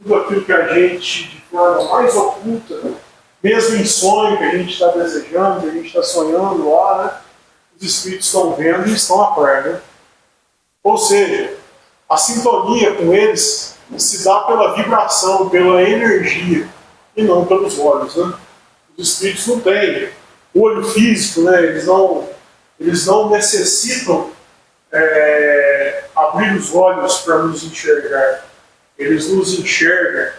tudo aquilo que a gente, de forma mais oculta, mesmo em sonho que a gente está desejando, que a gente está sonhando lá, né? Os espíritos estão vendo e estão a par, né? Ou seja, a sintonia com eles se dá pela vibração, pela energia, e não pelos olhos, né? Os espíritos não têm olho físico, né? Eles não necessitam abrir os olhos para nos enxergar. Eles nos enxergam,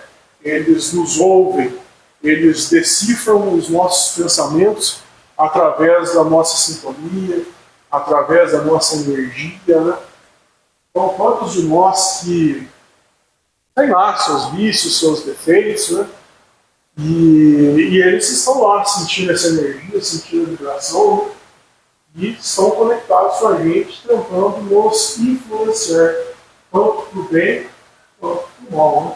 eles nos ouvem, eles decifram os nossos pensamentos através da nossa sintonia, através da nossa energia, né? Então, quantos de nós que têm lá seus vícios, seus defeitos, né? E eles estão lá sentindo essa energia, sentindo a vibração, né? E estão conectados com a gente, tentando nos influenciar, tanto para o bem quanto para o mal, né?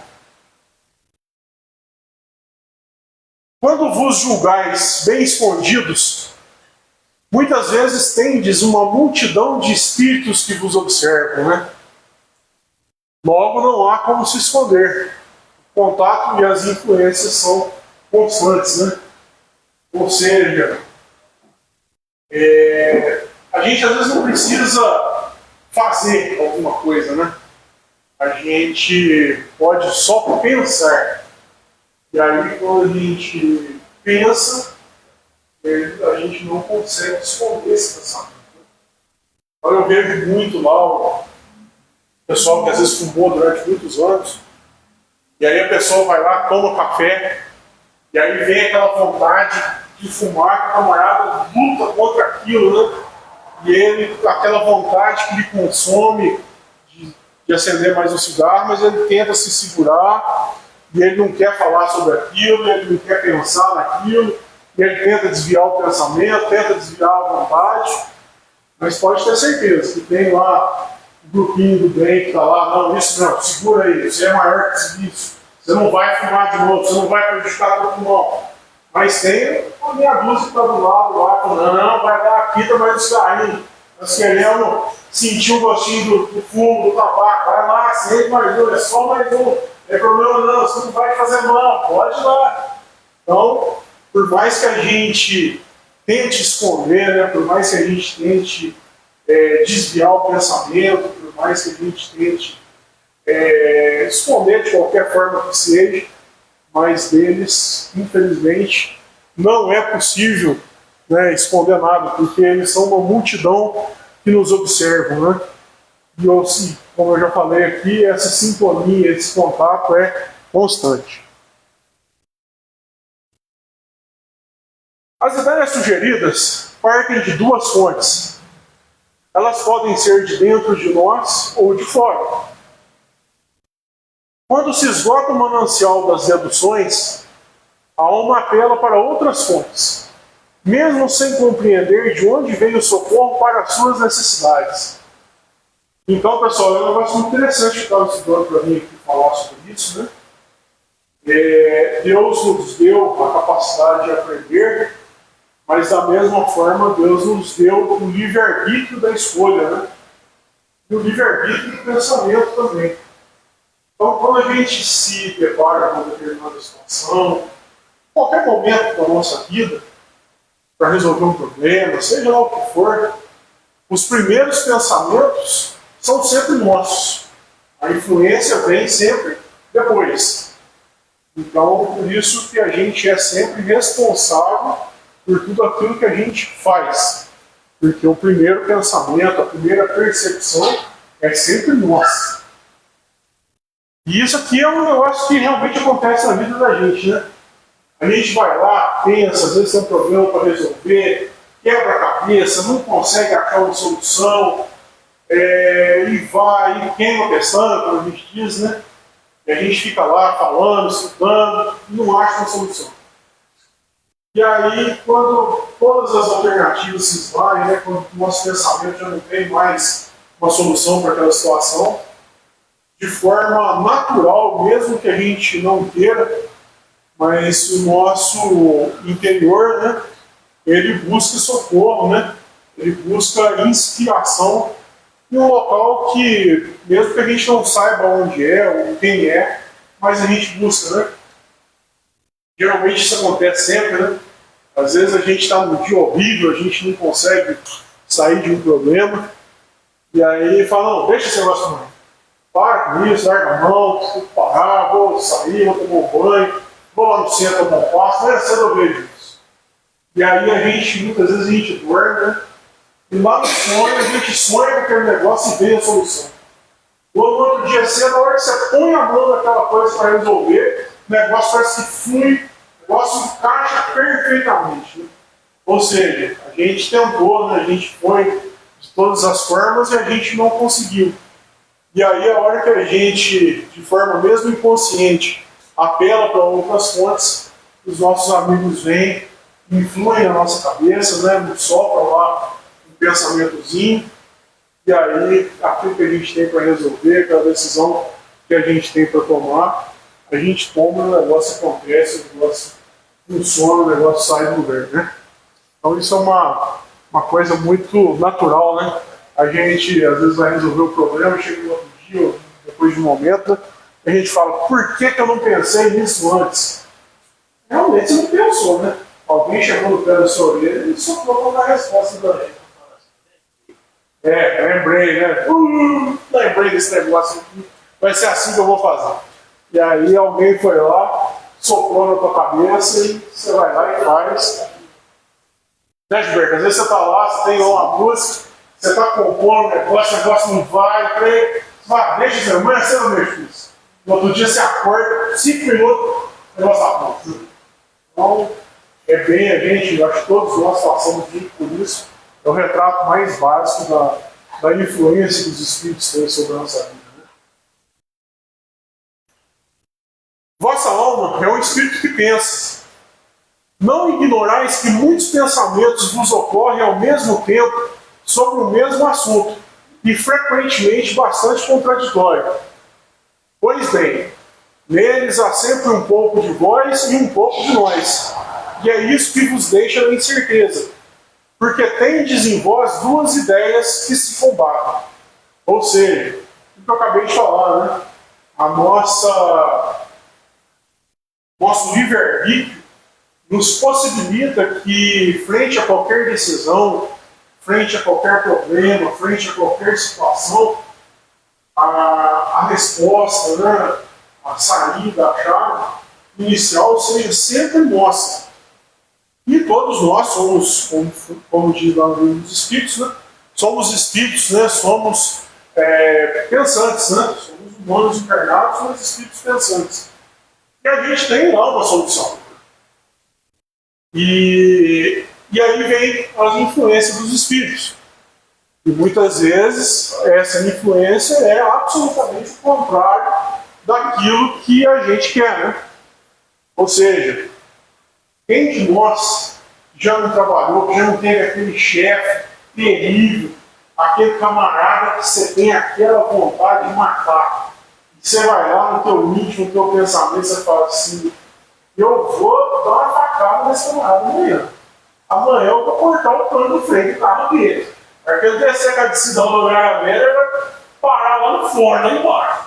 Quando vos julgais bem escondidos, muitas vezes tendes uma multidão de espíritos que vos observam, né? Logo não há como se esconder. O contato e as influências são constantes, né? Ou seja, a gente às vezes não precisa fazer alguma coisa, né? A gente pode só pensar. E aí, quando a gente pensa, a gente não consegue esconder esse pensamento. Então, eu vejo muito lá o pessoal que às vezes fumou durante muitos anos, e aí a pessoa vai lá, toma café, e aí vem aquela vontade de fumar, que o camarada luta contra aquilo, né? E ele, aquela vontade que ele consome de acender mais um cigarro, mas ele tenta se segurar, e ele não quer falar sobre aquilo, ele não quer pensar naquilo, e ele tenta desviar o pensamento, tenta desviar a vontade, mas pode ter certeza que tem lá o grupinho do bem que está lá, não, isso não, segura aí, você é maior que isso, você não vai fumar de novo, você não vai prejudicar todo mundo. Mas tem uma meia dúzia que está do lado lá, falando, não, vai dar aqui, tá mais carrinho, nós querendo sentir o gostinho do fumo, do tabaco, vai lá, acende mais um, é só mais um, não é problema não, você não vai fazer mal, pode ir lá. Então, por mais que a gente tente esconder, né, por mais que a gente tente desviar o pensamento, por mais que a gente tente esconder de qualquer forma que seja, mas deles, infelizmente, não é possível, né, esconder nada, porque eles são uma multidão que nos observam, né? E assim, como eu já falei aqui, essa sintonia, esse contato é constante. As ideias sugeridas partem de duas fontes. Elas podem ser de dentro de nós ou de fora. Quando se esgota o manancial das deduções, a alma apela para outras fontes, mesmo sem compreender de onde veio o socorro para as suas necessidades. Então, pessoal, é um negócio muito interessante que estava estudando para mim aqui falar sobre isso, né? Deus nos deu a capacidade de aprender, mas da mesma forma Deus nos deu o livre-arbítrio da escolha, né? E o livre-arbítrio do pensamento também. Então, quando a gente se depara com uma determinada situação, qualquer momento da nossa vida, para resolver um problema, seja lá o que for, os primeiros pensamentos são sempre nossos. A influência vem sempre depois. Então, por isso que a gente é sempre responsável por tudo aquilo que a gente faz. Porque o primeiro pensamento, a primeira percepção é sempre nossa. E isso aqui é um negócio que realmente acontece na vida da gente, né? A gente vai lá, pensa, às vezes tem um problema para resolver, quebra a cabeça, não consegue achar uma solução, e vai, e queima a pestana, como a gente diz, né? E a gente fica lá falando, estudando, e não acha uma solução. E aí, quando todas as alternativas se esvaem, né? Quando o nosso pensamento já não tem mais uma solução para aquela situação, de forma natural, mesmo que a gente não queira, mas o nosso interior, né, ele busca socorro, né, ele busca inspiração em um local que, mesmo que a gente não saiba onde é ou quem é, mais a gente busca, né? Geralmente isso acontece sempre, né? Às vezes a gente está num dia horrível, a gente não consegue sair de um problema, e aí fala, não, deixa esse negócio pra mim. Para com isso, larga a mão, vou parar, vou sair, vou tomar um banho, vou lá no centro tomar um passo, não é cedo eu vejo isso. E aí a gente, muitas vezes a gente dorme, né? E lá no sonho, a gente sonha com aquele negócio e vê a solução. Ou no outro dia cedo, na hora que você põe a mão naquela coisa para resolver, o negócio parece que flui, o negócio encaixa perfeitamente. Né? Ou seja, a gente tentou, né? A gente foi de todas as formas e a gente não conseguiu. E aí a hora que a gente, de forma mesmo inconsciente, apela para outras fontes, os nossos amigos vêm, influem na nossa cabeça, né? Nos sopram lá um pensamentozinho, e aí aquilo que a gente tem para resolver, aquela decisão que a gente tem para tomar, a gente toma, o negócio acontece, o negócio funciona, o negócio sai do lugar, né? Então isso é uma coisa muito natural, né? A gente às vezes vai resolver o problema, chega no outro dia, ou depois de um momento, a gente fala, por que eu não pensei nisso antes? Realmente você não pensou, né? Alguém chegou no pé da sua orelha e soprou para dar a resposta da lei. Lembrei, né? Lembrei desse negócio aqui. Vai ser assim que eu vou fazer. E aí alguém foi lá, soprou na tua cabeça e você vai lá e faz. Né, Gilberto? Às vezes você está lá, você tem uma música, você está compondo o negócio não vai, deixa isso, amanhã você não mexe com isso. No outro dia você acorda, 5 minutos, o negócio está pronto. Então, é bem a gente, eu acho que todos nós passamos por isso. É o retrato mais básico da influência que os espíritos têm sobre a nossa vida. Né? Vossa alma é um espírito que pensa. Não ignorais que muitos pensamentos vos ocorrem ao mesmo tempo sobre o mesmo assunto, e frequentemente bastante contraditório. Pois bem, neles há sempre um pouco de vós e um pouco de nós, e é isso que vos deixa na incerteza, porque tendes em vós duas ideias que se combatem. Ou seja, o que eu acabei de falar, né? A nosso livre-arbítrio nos possibilita que, frente a qualquer decisão, frente a qualquer problema, frente a qualquer situação, a resposta, né? A saída, a chave inicial seja sempre nossa. E todos nós somos, como diz lá no livro dos Espíritos, né? Somos espíritos, né? Somos pensantes, né? Somos humanos encarnados, somos espíritos pensantes. E a gente tem lá uma solução. E aí vem as influências dos espíritos. E muitas vezes essa influência é absolutamente o contrário daquilo que a gente quer, né? Ou seja, quem de nós já não trabalhou, já não teve aquele chefe terrível, aquele camarada que você tem aquela vontade de matar? E você vai lá no teu íntimo, no teu pensamento, você fala assim, eu vou dar uma facada nesse camarada amanhã. Amanhã eu vou cortar o pano do freio do carro dele. Porque ele descer com a decisão do lugar velho, ele vai parar lá no forno, lá embaixo.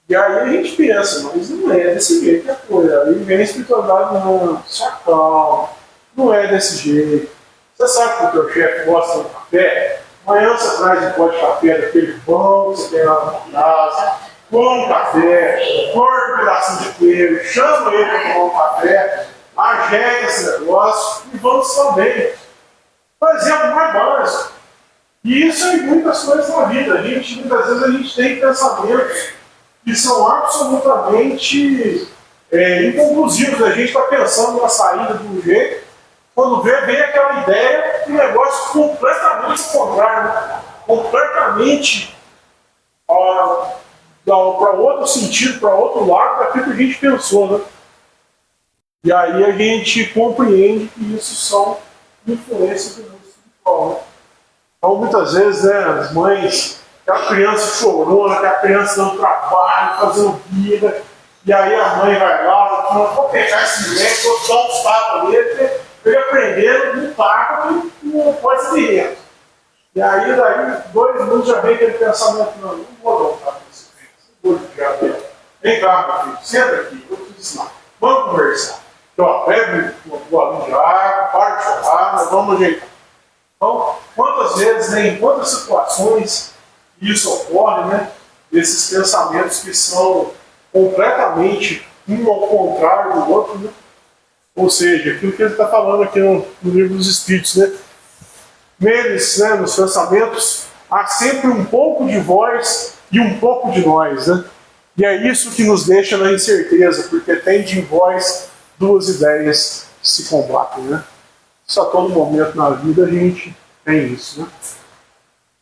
E aí a gente pensa, mas não é desse jeito que é coisa. Aí vem a espiritualidade, não, se acalma, não é desse jeito. Você sabe que o teu chefe gosta de café? Amanhã você traz um pó de café daquele pão que você tem lá na casa, põe um café, corta um pedacinho de queijo, chama ele para tomar um café, ajeita esse negócio e vamos também. Por exemplo, mais básico. E isso é em muitas coisas na vida. Muitas vezes a gente tem pensamentos que são absolutamente inconclusivos. A gente está pensando na saída de um jeito, quando vem aquela ideia, um negócio completamente contrário, né? Completamente para outro sentido, para outro lado daquilo que a gente pensou. Né? E aí a gente compreende que isso são influências do mundo espiritual. Né? Então, muitas vezes, né, as mães, aquela criança chorona, aquela criança dando trabalho, fazendo vida, e aí a mãe vai lá, fala, vou pegar esse moleque, vou dar uns tapas nele, para ele aprender um tapa que não pode ser direto. E aí, daí, 2 minutos já vem aquele pensamento, não vou dar um tapa nesse moleque, não vou ligar dele. Vem cá, meu filho, senta aqui, eu vou te ensinar. Vamos conversar. Então, bebe uma bolinha de água, para de chorar, nós vamos ajeitar. Então, quantas vezes, né, em quantas situações isso ocorre, né? Desses pensamentos que são completamente um ao contrário do outro, né? Ou seja, aquilo que ele está falando aqui no livro dos Espíritos, né? Neles, né, nos pensamentos, há sempre um pouco de vós e um pouco de nós, né? E é isso que nos deixa na incerteza, porque tem de vós duas ideias que se combatem, né? Isso a todo momento na vida a gente tem isso, né?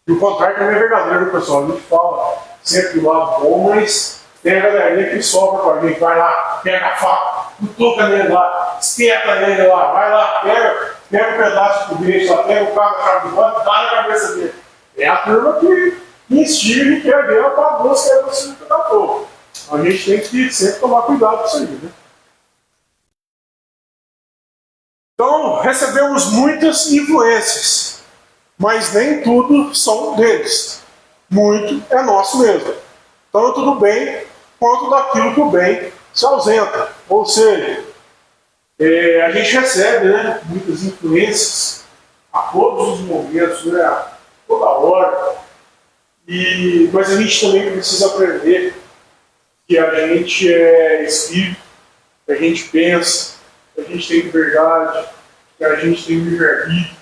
E o contrário também é verdadeiro, pessoal. A gente fala sempre do lado bom, mas tem a galerinha que sobra com a gente. Vai lá, pega a faca, cutuca nele lá, espeta nele lá, vai lá, pega um pedaço de peixe lá, pega o carro da chave de volta, dá na cabeça dele. É a turma que instiga e quer ver a bagunça que é você que dá fogo. A gente tem que sempre tomar cuidado com isso aí, né? Então, recebemos muitas influências, mas nem tudo são deles. Muito é nosso mesmo. Tanto do bem quanto daquilo que o bem se ausenta. Ou seja, a gente recebe, né, muitas influências a todos os momentos, né, a toda hora. Mas a gente também precisa aprender que a gente é espírito, que a gente pensa, que a gente tem liberdade, que a gente tem livre-arbítrio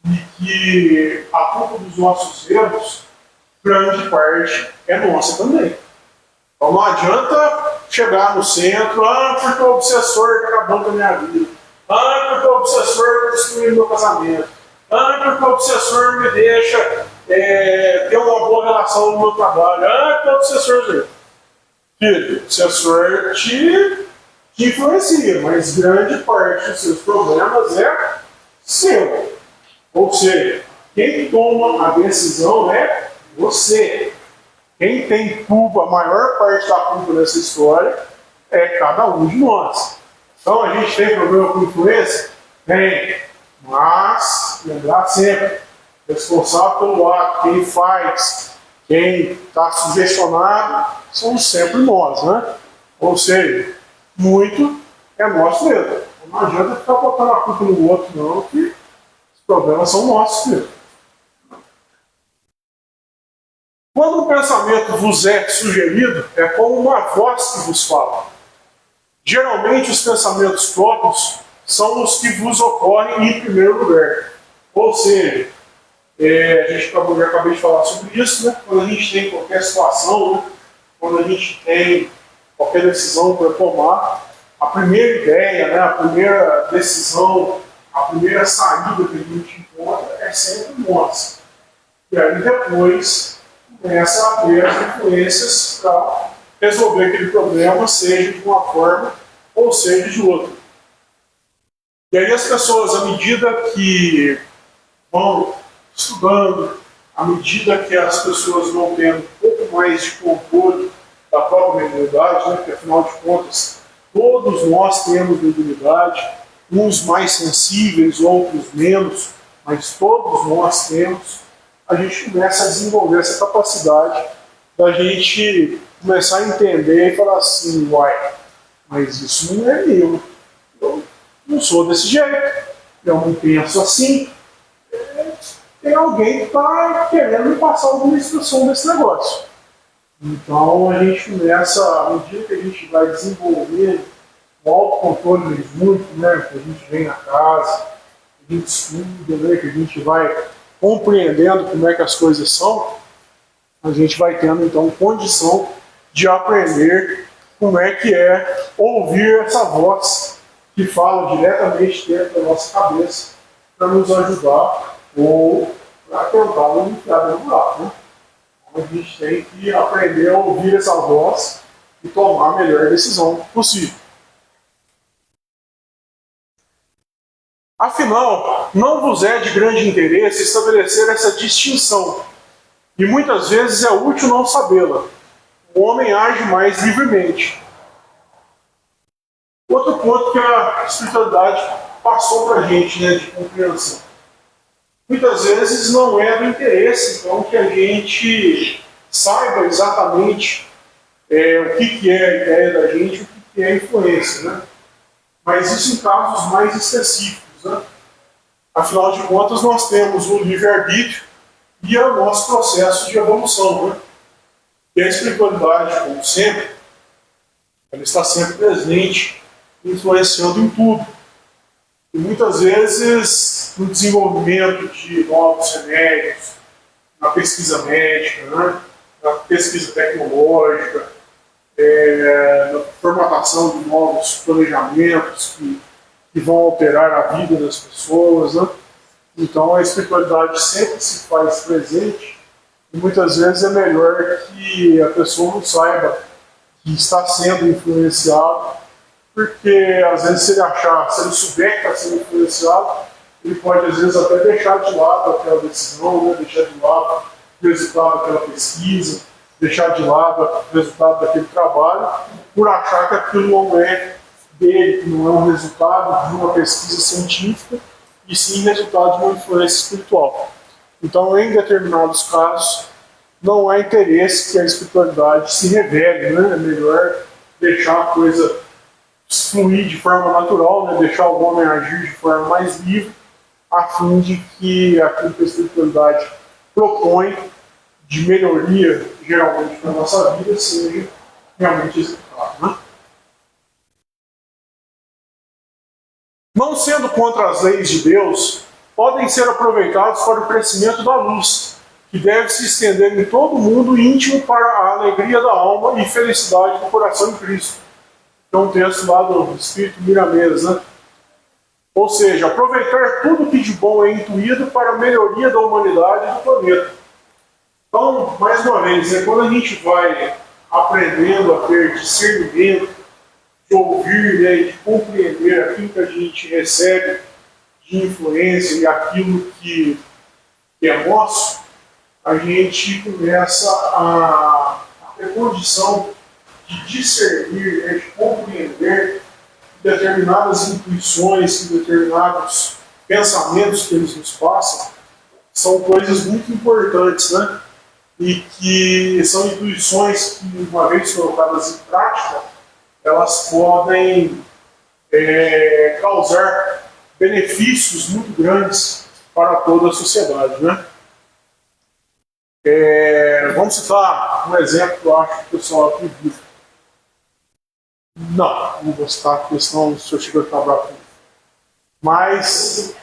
e que a culpa dos nossos erros, grande parte, é nossa também. Então não adianta chegar no centro, porque o obsessor está acabando com a minha vida, porque o obsessor está destruindo meu casamento, porque o obsessor me deixa ter uma boa relação no meu trabalho, porque o obsessor... Filho, o obsessor te influencia, mas grande parte dos seus problemas é seu. Ou seja, quem toma a decisão é você. Quem tem culpa, a maior parte da culpa dessa história é cada um de nós. Então a gente tem problema com influência? Tem. Mas, lembrar sempre, responsável pelo ato, quem faz, quem está sugestionado, somos sempre nós, né? Ou seja, muito é nosso mesmo. Não adianta ficar botando a culpa no outro, não, que os problemas são nossos mesmo. Quando o pensamento vos é sugerido, é como uma voz que vos fala. Geralmente, os pensamentos próprios são os que vos ocorrem em primeiro lugar. Ou seja, já acabei de falar sobre isso, né? Quando a gente tem qualquer situação, né? Quando a gente tem qualquer decisão para tomar, a primeira ideia, né? A primeira decisão, a primeira saída que a gente encontra é sempre nossa. E aí depois começa a ter as influências para resolver aquele problema, seja de uma forma ou seja de outra. E aí as pessoas, à medida que vão estudando, à medida que as pessoas vão tendo um pouco mais de controle da própria mediunidade, né? Porque afinal de contas, todos nós temos mediunidade, uns mais sensíveis, outros menos, mas todos nós temos, a gente começa a desenvolver essa capacidade da gente começar a entender e falar assim, uai, mas isso não é meu, eu não sou desse jeito, eu não penso assim, tem alguém que está querendo me passar alguma instrução desse negócio. Então a gente começa, à medida que a gente vai desenvolver o autocontrole muito, né, que a gente vem na casa, que a gente estuda, né, que a gente vai compreendendo como é que as coisas são, a gente vai tendo então condição de aprender como é que é ouvir essa voz que fala diretamente dentro da nossa cabeça para nos ajudar ou para tentar nos enfiar dentro do buraco, né? Então, a gente tem que aprender a ouvir essa voz e tomar a melhor decisão possível. Afinal, não vos é de grande interesse estabelecer essa distinção, e muitas vezes é útil não sabê-la. O homem age mais livremente. Outro ponto que a espiritualidade passou para a gente, né, de compreensão. Muitas vezes não é do interesse, então, que a gente saiba exatamente o que é a ideia da gente, o que é a influência, né? Mas isso em casos mais específicos, né? Afinal de contas, nós temos o livre-arbítrio e o nosso processo de evolução, né? E a espiritualidade, como sempre, ela está sempre presente, influenciando em tudo. E muitas vezes, no desenvolvimento de novos remédios, na pesquisa médica, né? Na pesquisa tecnológica, na formatação de novos planejamentos que vão alterar a vida das pessoas, né? Então a espiritualidade sempre se faz presente e muitas vezes é melhor que a pessoa não saiba que está sendo influenciado, porque às vezes se ele achar, se ele souber que está sendo influenciado, ele pode às vezes até deixar de lado aquela decisão, né? Deixar de lado o resultado daquela pesquisa, deixar de lado o resultado daquele trabalho, por achar que aquilo não é dele, que não é um resultado de uma pesquisa científica, e sim resultado de uma influência espiritual. Então, em determinados casos, não há interesse que a espiritualidade se revele, né? É melhor deixar a coisa fluir de forma natural, né? Deixar o homem agir de forma mais livre, a fim de que aquilo que a espiritualidade propõe de melhoria, geralmente, na nossa vida, seja realmente executado, né? Não sendo contra as leis de Deus, podem ser aproveitados para o crescimento da luz, que deve se estender em todo o mundo íntimo para a alegria da alma e felicidade do coração em Cristo. É um texto lá do Espírito Miramês, né? Ou seja, aproveitar tudo que de bom é intuído para a melhoria da humanidade e do planeta. Então, mais uma vez, quando a gente vai aprendendo a ter discernimento, de ouvir, né, de compreender aquilo que a gente recebe de influência e aquilo que é nosso, a gente começa a ter condição de discernir, né, de compreender determinadas intuições, determinados pensamentos que eles nos passam, são coisas muito importantes, né? E que são intuições que, uma vez colocadas em prática, elas podem causar benefícios muito grandes para toda a sociedade, né? Vamos citar um exemplo que eu acho que o pessoal acredita. Não vou citar, porque senão o senhor chega a ficar bravo comigo. Mas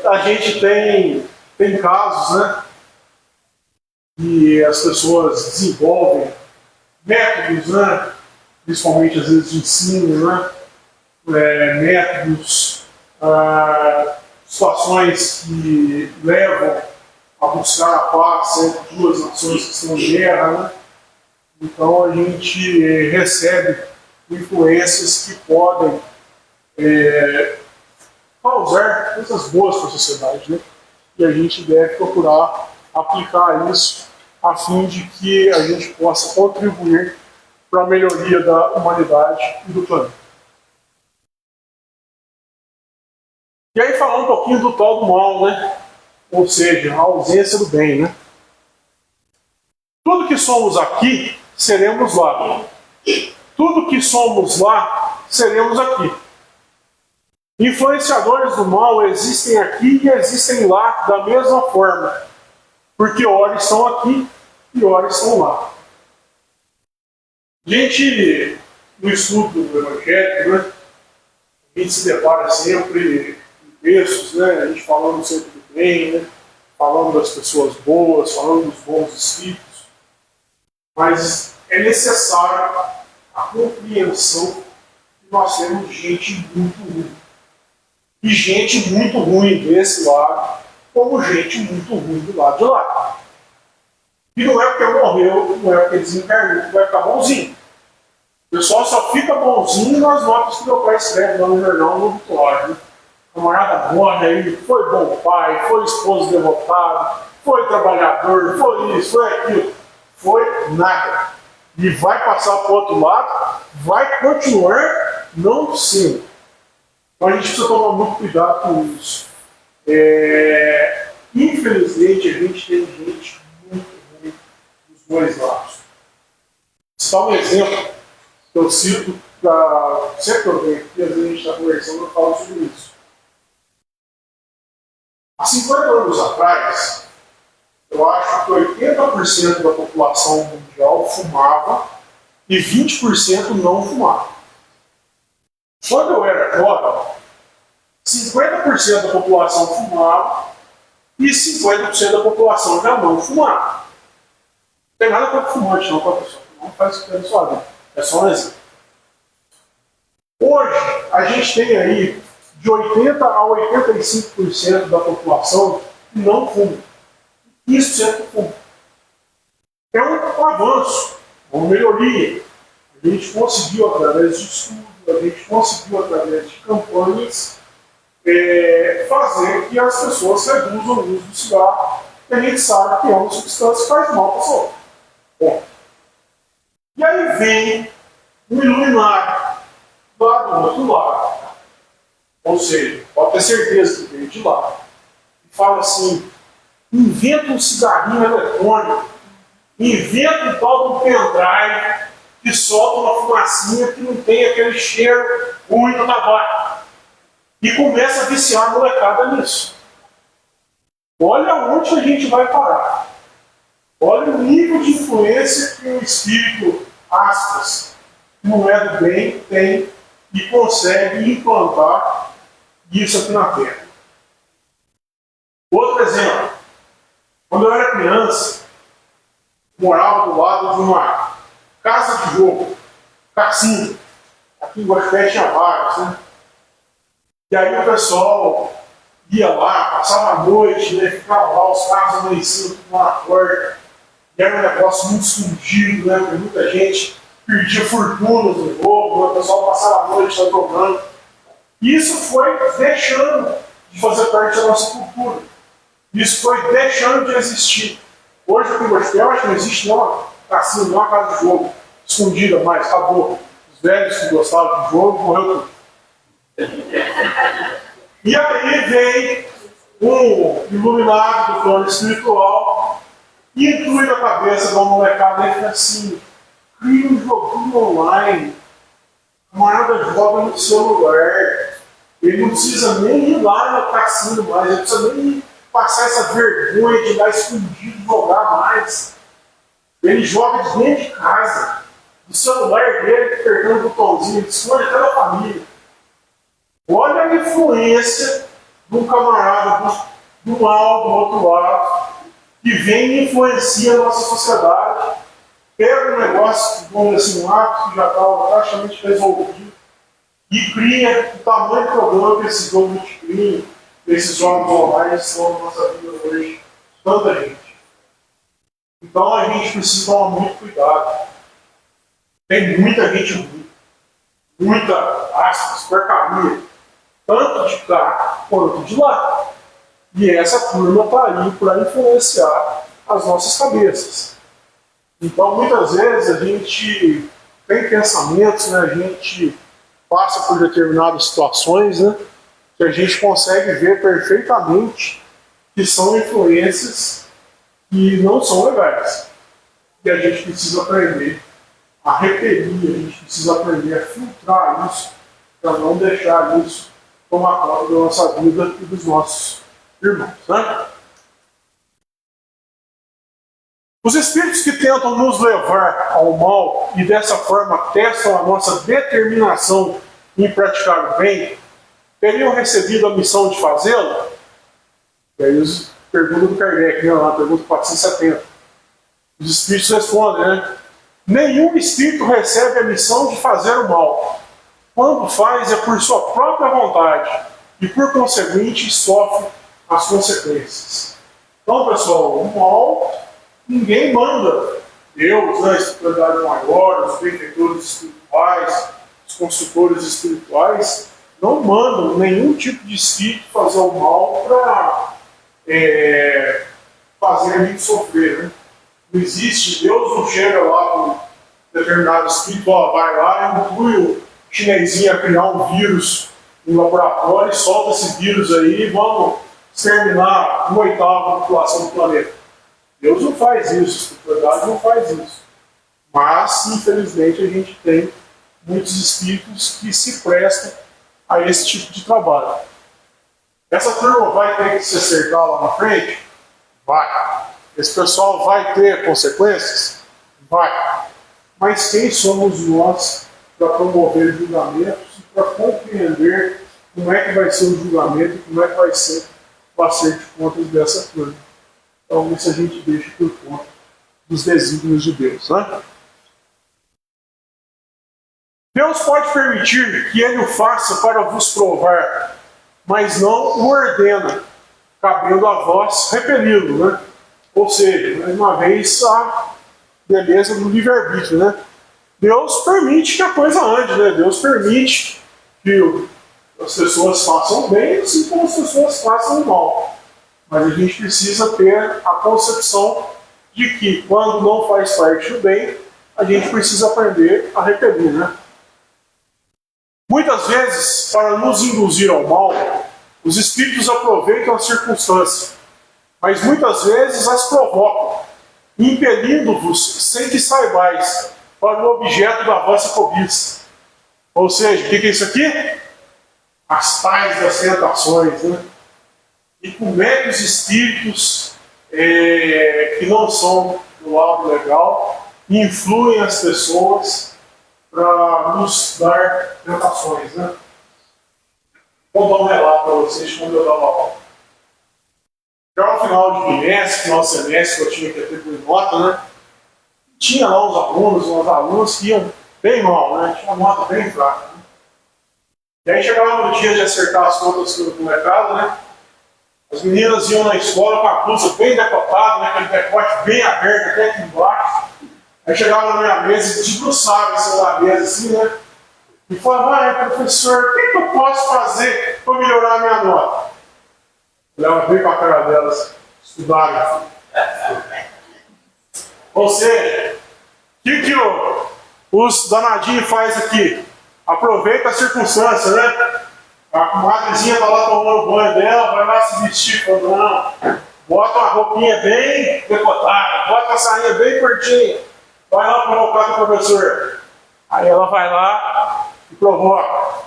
a gente tem casos, né? Que as pessoas desenvolvem métodos, né? Principalmente às vezes de ensino, né? Métodos, situações que levam a buscar a paz entre duas nações que estão em guerra, né? Então a gente recebe influências que podem causar coisas boas para a sociedade, né? E a gente deve procurar aplicar isso a fim de que a gente possa contribuir para a melhoria da humanidade e do planeta. E aí falar um pouquinho do tal do mal, né? Ou seja, a ausência do bem, né? Tudo que somos aqui, seremos lá. Tudo que somos lá, seremos aqui. Influenciadores do mal existem aqui e existem lá da mesma forma. Porque ora estão aqui e ora estão lá. A gente, no estudo do Evangelho, né, a gente se depara sempre em textos, né, a gente falando sempre do bem, né, falando das pessoas boas, falando dos bons espíritos, mas é necessário a compreensão que nós temos gente muito ruim. E gente muito ruim desse lado, como gente muito ruim do lado de lá. E não é porque morreu, não é porque desencarnou que vai ficar bonzinho. O pessoal só fica bonzinho nas notas que meu pai escreve lá no jornal, no obituário. Né? Camarada morre aí, foi bom pai, foi esposo derrotado, foi trabalhador, foi isso, foi aquilo. Foi nada. E vai passar para o outro lado, vai continuar não sendo. Então a gente precisa tomar muito cuidado com isso. Infelizmente a gente tem gente muito ruim dos dois lados. citar um exemplo que eu cito sempre que eu venho aqui, às vezes a gente está conversando, eu falo sobre isso. Há 50 anos atrás, eu acho que 80% da população mundial fumava e 20% não fumava. Quando eu era jovem, 50% da população fumava e 50% da população já não fumava. Não tem nada contra fumante, não, professor. Não faz isso na sua vida. É só um exemplo. Hoje, a gente tem aí de 80% a 85% da população que não fuma. Isso sempre fuma. É um avanço, uma melhoria. A gente conseguiu, através de estudos, a gente conseguiu, através de campanhas, fazer que as pessoas reduzam o uso do cigarro, que a gente sabe que é uma substância que faz mal para a saúde. Bom, e aí vem o iluminado lá do outro lado, ou seja, pode ter certeza que veio de lá, e fala assim: inventa um cigarrinho eletrônico, inventa um tal de um pendrive que solta uma fumacinha que não tem aquele cheiro ruim do tabaco. E começa a viciar a molecada nisso. Olha onde a gente vai parar. Olha o nível de influência que o espírito, aspas, que não é do bem, tem e consegue implantar isso aqui na Terra. Outro exemplo. Quando eu era criança, morava do lado de uma casa de jogo, cassino. Aqui em Guaxupé tinha vários, né? E aí o pessoal ia lá, passava a noite, né, ficava lá, os carros amanheciam tudo lá na porta. E era um negócio muito escondido, né? Porque muita gente perdia fortunas no jogo, o pessoal passava a noite lá jogando. E isso foi deixando de fazer parte da nossa cultura. Isso foi deixando de existir. Hoje aqui em Guaxupé, acho que não existe não, cassino, não uma casa de jogo escondida mais, acabou. Os velhos que gostavam de jogo, morreu tudo. E aí vem um iluminado do plano espiritual e inclui na cabeça da molecada e fala assim: cria um joguinho online, a camarada joga no celular, ele não precisa nem ir lá no cassino mais, ele precisa nem passar essa vergonha de ir lá escondido jogar mais. Ele joga de dentro de casa, do celular dele, apertando o botãozinho, ele esconde até da família. Olha a influência de um camarada do mal, do outro lado, que vem e influencia a nossa sociedade, pega um negócio, vamos dizer assim, um ato que já estava praticamente resolvido, e cria o tamanho do problema que esse jogo multiplica, esses jogos online são na nossa vida hoje, tanta gente. Então a gente precisa tomar muito cuidado. Tem muita gente ruim, muita aspas, porcaria, tanto de cá quanto de lá. E essa turma está aí para influenciar as nossas cabeças. Então, muitas vezes, a gente tem pensamentos, né? A gente passa por determinadas situações, né? Que a gente consegue ver perfeitamente que são influências que não são legais. E a gente precisa aprender a repelir, a gente precisa aprender a filtrar isso, para não deixar isso tomar conta da nossa vida e dos nossos irmãos. Né? Os espíritos que tentam nos levar ao mal e dessa forma testam a nossa determinação em praticar o bem, teriam recebido a missão de fazê-lo? E aí pergunta do Kardec, né, lá, pergunta 470. Os espíritos respondem, né? Nenhum espírito recebe a missão de fazer o mal. Quando faz é por sua própria vontade e, por conseguinte, sofre as consequências. Então, pessoal, o mal, ninguém manda. Deus, né, a espiritualidade maior, os benfeitores espirituais, os consultores espirituais, não mandam nenhum tipo de espírito fazer o mal para fazer a gente sofrer. Né? Não existe, Deus não chega lá com um determinado espírito, ó, vai lá e inclui o chinesinho a criar um vírus no laboratório e solta esse vírus aí e vamos exterminar 1/8 da população do planeta. Deus não faz isso, a espiritualidade não faz isso. Mas, infelizmente, a gente tem muitos espíritos que se prestam a esse tipo de trabalho. Essa turma vai ter que se acertar lá na frente? Vai. Esse pessoal vai ter consequências? Vai. Mas quem somos nós para promover julgamentos e para compreender como é que vai ser o julgamento e como é que vai ser o acerto de contas dessa turma? Então, isso a gente deixa por conta dos desígnios de Deus. Né? Deus pode permitir que ele o faça para vos provar, mas não o ordena, cabendo a vós repeli-lo. Né? Ou seja, mais uma vez, a beleza do livre-arbítrio. Né? Deus permite que a coisa ande, né? Deus permite que as pessoas façam o bem, assim como as pessoas façam o mal. Mas a gente precisa ter a concepção de que, quando não faz parte do bem, a gente precisa aprender a repelir, né? Muitas vezes, para nos induzir ao mal, os espíritos aproveitam as circunstâncias, mas muitas vezes as provocam, impelindo-vos sem que saibais para o objeto da vossa cobiça. Ou seja, o que é isso aqui? As tais das tentações, né? E como é que os espíritos que não são do lado legal influem as pessoas para nos dar tentações, né? Vou dar um relato para vocês quando eu dava aula. Já no final de bimestre, final de semestre, eu tinha que atribuir nota, né? Tinha lá uns alunos, umas alunas que iam bem mal, né? Tinha uma nota bem fraca. Né? E aí chegava no dia de acertar as contas do mercado, né? As meninas iam na escola com a blusa bem decotada, né? Aquele decote bem aberto até aqui embaixo. Aí chegava na minha mesa e debruçava em cima da mesa, assim, né? E falava, professor, o que eu posso fazer para melhorar a minha nota? Olhava bem para a cara delas, estudaram. Ou seja, o que os danadinhos faz aqui? Aproveita a circunstância, né? A comadrezinha está lá tomando o banho dela, vai lá se vestir, fala, não, bota uma roupinha bem decotada, bota uma sainha bem curtinha, vai lá provocar com o professor. Aí ela vai lá e provoca,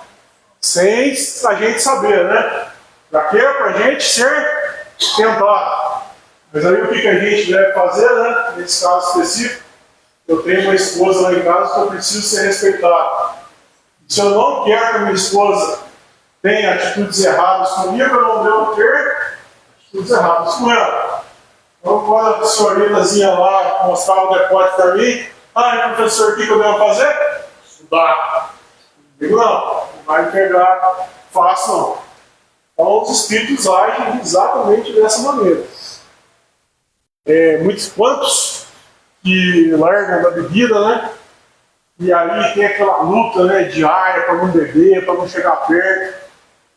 sem a gente saber, né? Pra quê? Pra gente ser tentado. Mas aí o que a gente deve fazer, né? Nesse caso específico, eu tenho uma esposa lá em casa que eu preciso ser respeitado. Se eu não quero que a minha esposa tenha atitudes erradas comigo, eu não devo ter atitudes erradas com ela. Então, quando a senhoritazinha lá mostrava o decote para mim, professor, o que eu devo fazer? Estudar. Digo, não vai me pegar fácil, não. Então, os espíritos agem exatamente dessa maneira. Muitos quantos que largam da bebida, né? E aí tem aquela luta, né, diária para não beber, para não chegar perto.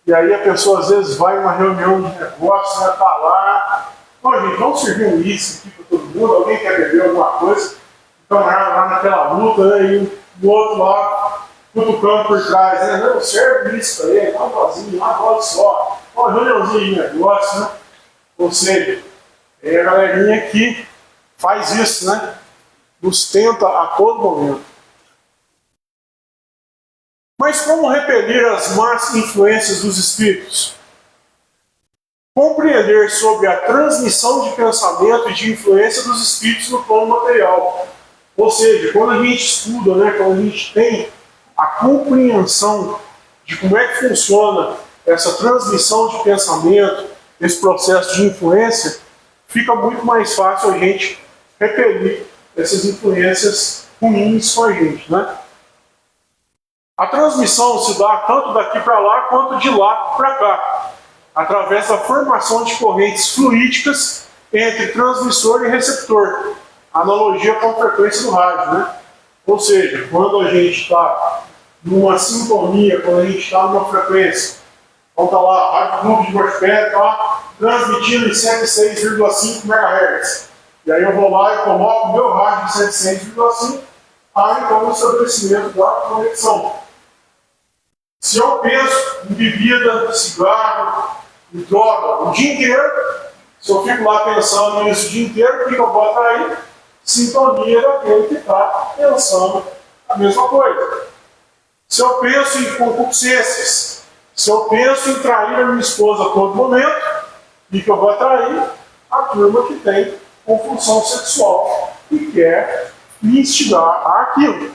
E aí a pessoa às vezes vai numa reunião de negócio, né, tá lá. Gente, vamos servir um uísque aqui para todo mundo, alguém quer beber alguma coisa? Então lá naquela luta, né, e o outro lá, cutucando por trás, né? Não, serve isso para ele, dá um gozinho, uma dose só. Uma reuniãozinha de negócio, né? Ou seja, é a galerinha que faz isso, né? Nos tenta a todo momento. Mas como repelir as más influências dos espíritos? Compreender sobre a transmissão de pensamento e de influência dos espíritos no plano material. Ou seja, quando a gente estuda, né, quando a gente tem a compreensão de como é que funciona essa transmissão de pensamento, esse processo de influência, fica muito mais fácil a gente repelir essas influências ruins com a gente, né? A transmissão se dá tanto daqui para lá quanto de lá para cá, através da formação de correntes fluídicas entre transmissor e receptor. Analogia com a frequência do rádio, né? Ou seja, quando a gente está numa sintonia, quando a gente está numa frequência, então está lá, a Rádio Clube de Gospel está transmitindo em 106,5 MHz. E aí eu vou lá e coloco o meu rádio em 106,5, aí então o estabelecimento da conexão. Se eu penso em bebida, cigarro, em droga o dia inteiro, se eu fico lá pensando nisso o dia inteiro, o que eu boto aí? sintonia daquele que está pensando a mesma coisa. Se eu penso em concupiscências, se eu penso em trair a minha esposa a todo momento, o que eu vou atrair? A turma que tem compulsão sexual e quer me instigar àquilo.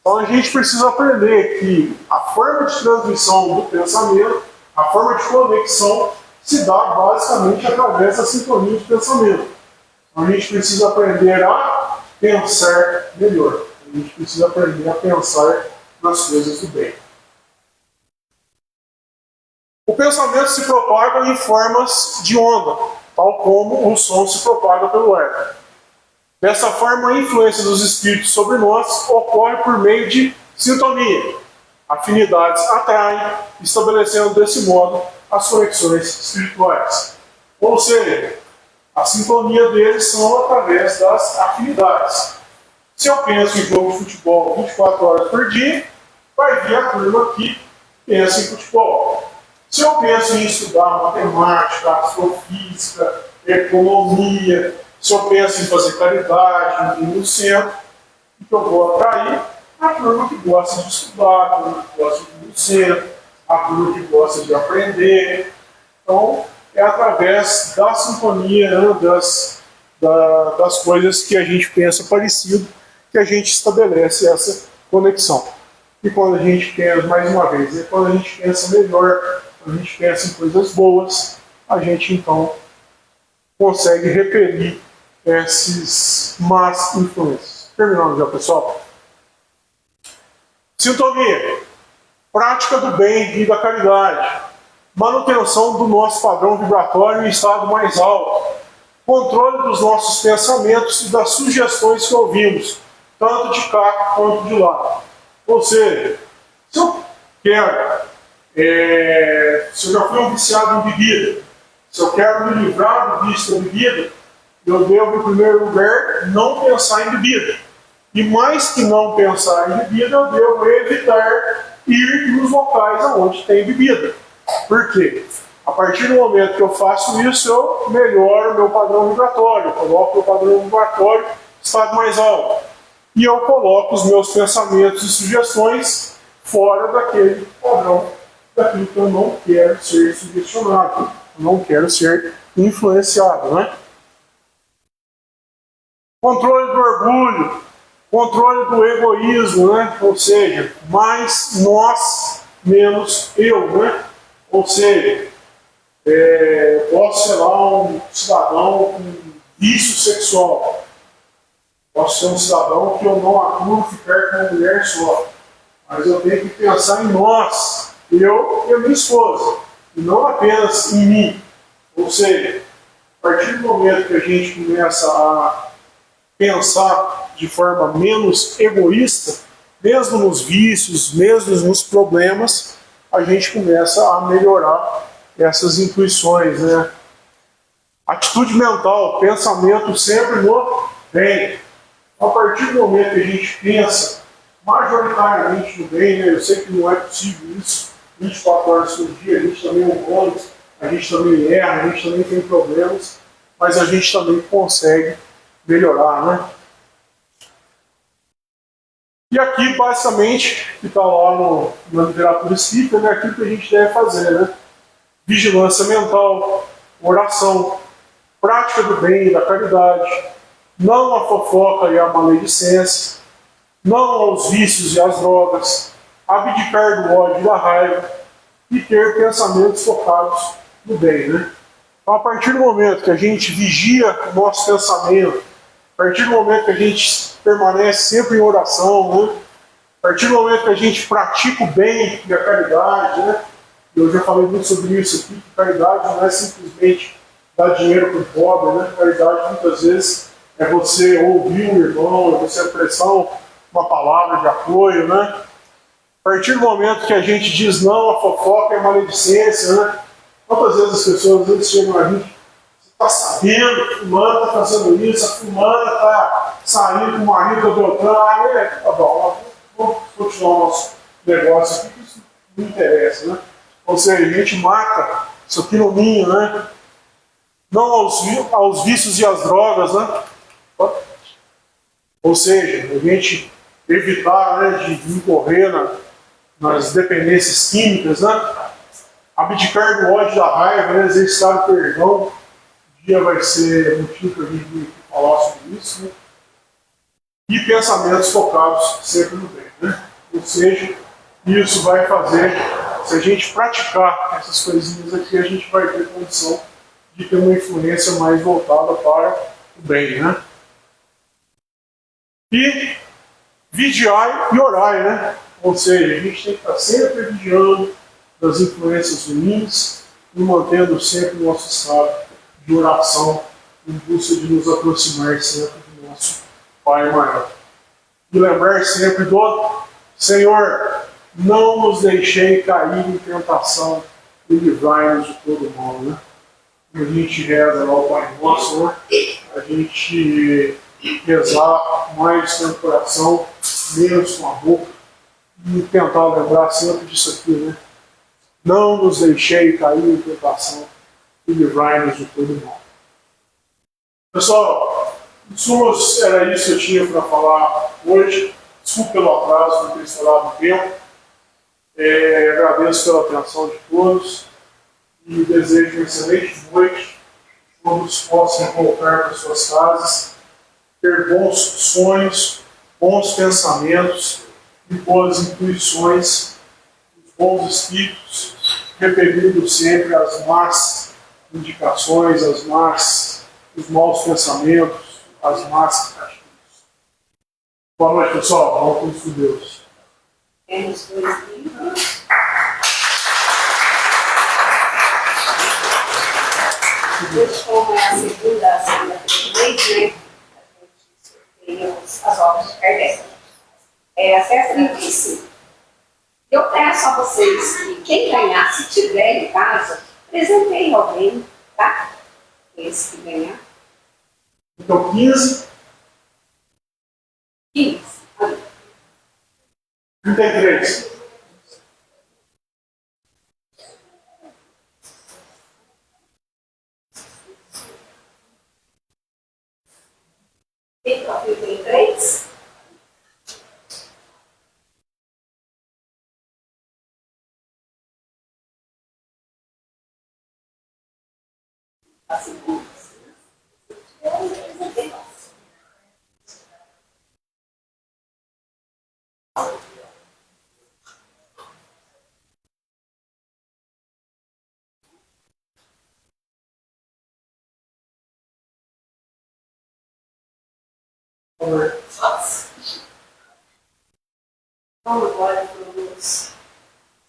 Então a gente precisa aprender que a forma de transmissão do pensamento, a forma de conexão, se dá basicamente através da sintonia de pensamento. Então a gente precisa aprender a pensar melhor. A gente precisa aprender a pensar nas coisas do bem. O pensamento se propaga em formas de onda, tal como o som se propaga pelo ar. Dessa forma, a influência dos espíritos sobre nós ocorre por meio de sintonia. Afinidades atraem, estabelecendo desse modo as conexões espirituais. Ou seja, a sintonia deles são através das afinidades. Se eu penso em jogo de futebol 24 horas por dia, vai vir a turma que pensa em futebol. Se eu penso em estudar matemática, astrofísica, economia, se eu penso em fazer caridade, ir no centro, o que eu vou atrair? A turma que gosta de estudar, a turma que gosta de ir no centro, a turma que gosta de aprender. Então, é através da sintonia, né, das coisas que a gente pensa parecido, que a gente estabelece essa conexão. E quando a gente pensa, mais uma vez, né, quando a gente pensa melhor, quando a gente pensa em coisas boas, a gente então consegue repelir essas más influências. Terminando já, pessoal. Sintonia. Prática do bem e da caridade. Manutenção do nosso padrão vibratório em estado mais alto. Controle dos nossos pensamentos e das sugestões que ouvimos, tanto de cá quanto de lá. Ou seja, se eu quero, se eu já fui um viciado em bebida, se eu quero me livrar do vício da bebida, eu devo, em primeiro lugar, não pensar em bebida. E mais que não pensar em bebida, eu devo evitar ir nos locais onde tem bebida. Por quê? A partir do momento que eu faço isso, eu melhoro o meu padrão vibratório, eu coloco o padrão vibratório em estado mais alto. E eu coloco os meus pensamentos e sugestões fora daquele padrão, daquilo que eu não quero ser sugestionado, eu não quero ser influenciado, né? Controle do orgulho, controle do egoísmo, né? Ou seja, mais nós, menos eu, né? Ou seja, posso ser lá um cidadão com vício sexual. Posso ser um cidadão que eu não atuo ficar com uma mulher só. Mas eu tenho que pensar em nós, eu e a minha esposa, e não apenas em mim. Ou seja, a partir do momento que a gente começa a pensar de forma menos egoísta, mesmo nos vícios, mesmo nos problemas, a gente começa a melhorar essas intuições, né? Atitude mental, pensamento sempre no bem. A partir do momento que a gente pensa majoritariamente no bem, né? Eu sei que não é possível isso 24 horas por dia, a gente também é humano, a gente também erra, a gente também tem problemas, mas a gente também consegue melhorar, né? E aqui, basicamente, que está lá na literatura escrita, né, aquilo que a gente deve fazer, né? Vigilância mental, oração, prática do bem e da caridade, não à fofoca e à maledicência, não aos vícios e às drogas, abdicar do ódio e da raiva e ter pensamentos focados no bem, né? Então, a partir do momento que a gente vigia o nosso pensamento, a partir do momento que a gente permanece sempre em oração, né? A partir do momento que a gente pratica o bem e a caridade, né? Eu já falei muito sobre isso aqui, que caridade não é simplesmente dar dinheiro para o pobre, né? Caridade muitas vezes é você ouvir o irmão, é você prestar uma palavra de apoio, né? A partir do momento que a gente diz não à fofoca e à maledicência, né? Quantas vezes as pessoas às vezes chegam a gente, você está sabendo que fulano está fazendo isso, a fulana está saindo com o marido da Beltrán, tá bom, vamos continuar o nosso negócio aqui, que isso não interessa, né? Ou seja, a gente mata isso aqui no ninho, né? Não aos vícios e às drogas, né? Ou seja, a gente evitar, né, de incorrer nas dependências químicas, né? Abdicar do ódio, da raiva, né? Exercitar o perdão. Um dia vai ser motivo para a gente falar sobre isso, né? E pensamentos focados sempre no bem, né? Ou seja, isso vai fazer, se a gente praticar essas coisinhas aqui, a gente vai ter condição de ter uma influência mais voltada para o bem, né? E vigiar e orar, né? Ou seja, a gente tem que estar sempre vigiando das influências ruins e mantendo sempre o nosso estado de oração em busca de nos aproximar sempre do nosso Pai maior. E lembrar sempre do Senhor, não nos deixei cair em tentação e livrai-nos de todo mal, né? A gente reza lá o Pai Nosso, né? A gente rezar mais com o coração, menos com a boca, e tentar lembrar sempre disso aqui, né? Não nos deixei cair em tentação e livrai-nos de todo mal. Pessoal, em sumas, era isso que eu tinha para falar hoje. Desculpe pelo atraso, por ter estourado o tempo. Agradeço pela atenção de todos e desejo uma excelente noite. Todos possam voltar para suas casas, ter bons sonhos, bons pensamentos e boas intuições, os bons espíritos, repelindo sempre as más indicações, os maus pensamentos, as más práticas. Boa noite, pessoal. Vamos com Deus. Temos 2 livros. Hoje, como é a segunda-feira do mês, né? A gente sorteia as obras de Kardec. Acesso 35. Eu peço a vocês que quem ganhar, se tiver em casa, presenteie alguém, tá? Esse que ganhar. Então, 15. 15. 33. Tem papel 33? Assim, então, agora vamos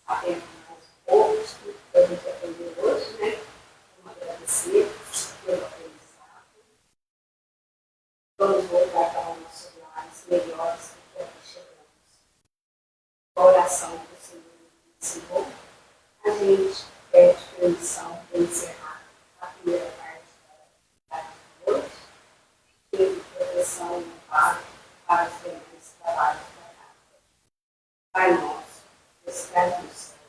aprender mais um pouco, tudo que a gente aprendeu hoje, né? Vamos agradecer pelo aprendizado. Vamos voltar para os nossos lares melhores do que aqui chegamos. A oração que o Senhor nos ensinou, a gente pede permissão para encerrar a primeira parte da atividade de hoje, pedindo proteção e amparo para os demais trabalhos da casa. Pai nosso, que estás no céu,